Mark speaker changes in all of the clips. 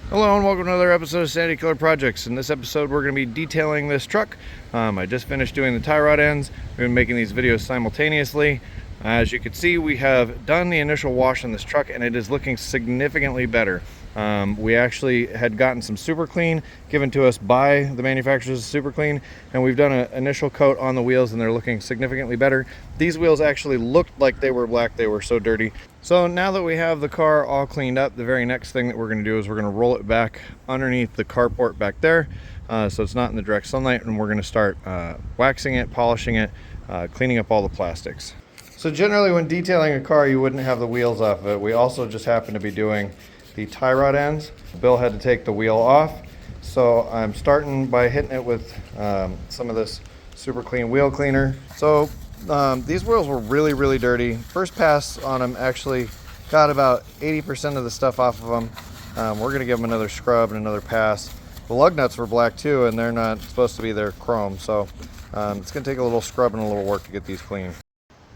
Speaker 1: Hello and welcome to another episode of Sandy Killer Projects. In this episode we're going to be detailing this truck. I just finished doing the tie rod ends. We've been making these videos simultaneously. As you can see, we have done the initial wash on this truck and it is looking significantly better. We actually had gotten some super clean given to us by the manufacturers of super clean, and we've done an initial coat on the wheels and they're looking significantly better. These wheels actually looked like they were black, they were so dirty. So now that we have the car all cleaned up, the very next thing that we're going to do is we're going to roll it back underneath the carport back there, so it's not in the direct sunlight, and we're going to start waxing it, polishing it, cleaning up all the plastics. So generally when detailing a car you wouldn't have the wheels off of it. We also just happen to be doing the tie rod ends. Bill had to take the wheel off, so I'm starting by hitting it with some of this super clean wheel cleaner. So these wheels were really dirty. First pass on them actually got about 80% of the stuff off of them. We're gonna give them another scrub and another pass. The lug nuts were black too, and they're not supposed to be there chrome, so it's gonna take a little scrub and a little work to get these clean.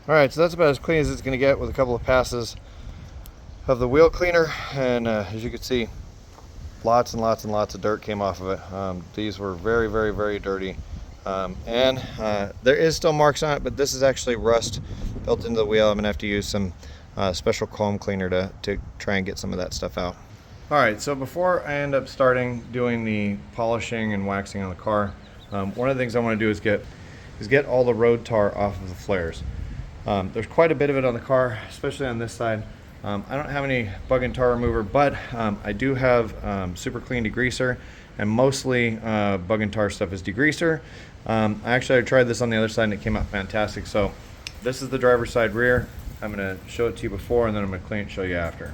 Speaker 1: All right, so that's about as clean as it's gonna get with a couple of passes of the wheel cleaner, and as you can see, lots and lots of dirt came off of it. These were very dirty, and there is still marks on it, but this is actually rust built into the wheel. I'm gonna have to use some special comb cleaner to try and get some of that stuff out. All right, so before I end up starting doing the polishing and waxing on the car, one of the things I want to do is get all the road tar off of the flares. There's quite a bit of it on the car, especially on this side. I don't have any bug and tar remover, but I do have super clean degreaser, and mostly bug and tar stuff is degreaser. Actually, I tried this on the other side and it came out fantastic. So this is the driver's side rear. I'm going to show it to you before, and then I'm going to clean it and show you after.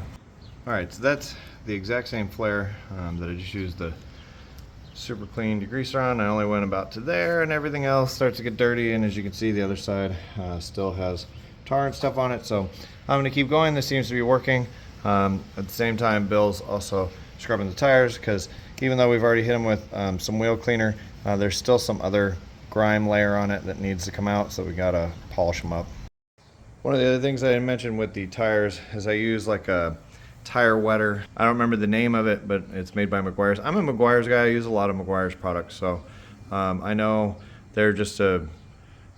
Speaker 1: All right, so that's the exact same flare that I just used the super clean degreaser on. I only went about to there, and everything else starts to get dirty, and as you can see, the other side still has tar and stuff on it. So I'm going to keep going. This seems to be working. At the same time, Bill's also scrubbing the tires, because even though we've already hit them with some wheel cleaner, there's still some other grime layer on it that needs to come out, so we gotta polish them up. One of the other things I mentioned with the tires is I use like a tire wetter. I don't remember the name of it, but it's made by Meguiar's. I'm a Meguiar's guy. I use a lot of Meguiar's products, so I know they're just a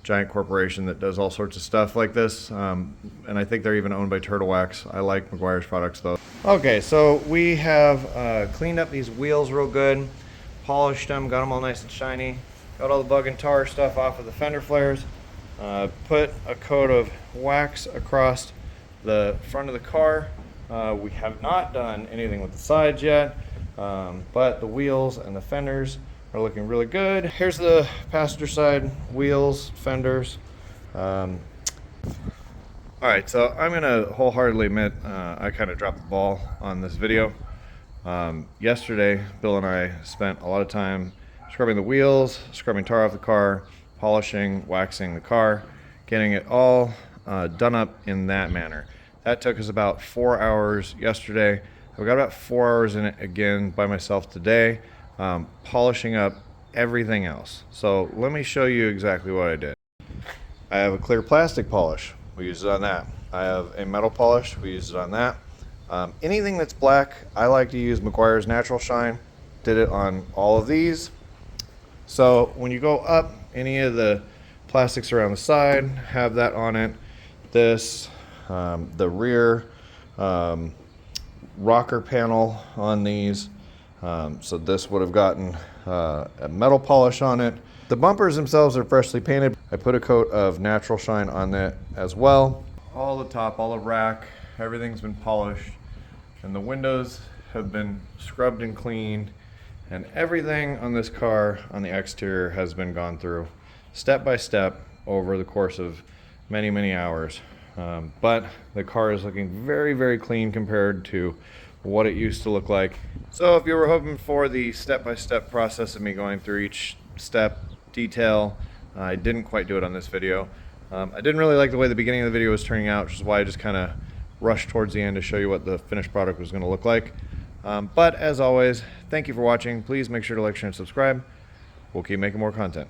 Speaker 1: giant corporation that does all sorts of stuff like this, and I think they're even owned by Turtle Wax. I like Meguiar's products though. Okay, so we have cleaned up these wheels real good, polished them, got them all nice and shiny, got all the bug and tar stuff off of the fender flares, put a coat of wax across the front of the car. We have not done anything with the sides yet, but the wheels and the fenders are looking really good. Here's the passenger side wheels, fenders. All right, so I'm gonna wholeheartedly admit I kind of dropped the ball on this video. Yesterday, Bill and I spent a lot of time scrubbing the wheels, scrubbing tar off the car, polishing, waxing the car, getting it all done up in that manner. That took us about 4 hours yesterday. I've got about 4 hours in it again by myself today, polishing up everything else. So let me show you exactly what I did. I have a clear plastic polish. We used it on that. I have a metal polish. We used it on that. Anything that's black, I like to use Meguiar's Natural Shine. Did it on all of these. So when you go up, any of the plastics around the side, have that on it. This, the rear rocker panel on these. So this would have gotten a metal polish on it. The bumpers themselves are freshly painted. I put a coat of Natural Shine on that as well. All the top, all the rack, everything's been polished, and the windows have been scrubbed and cleaned, and everything on this car on the exterior has been gone through step by step over the course of many hours. But the car is looking very clean compared to what it used to look like. So if you were hoping for the step-by-step process of me going through each step detail, I didn't quite do it on this video. I didn't really like the way the beginning of the video was turning out, which is why I just kind of rushed towards the end to show you what the finished product was going to look like. But as always, thank you for watching. Please make sure to like, share, and subscribe. We'll keep making more content.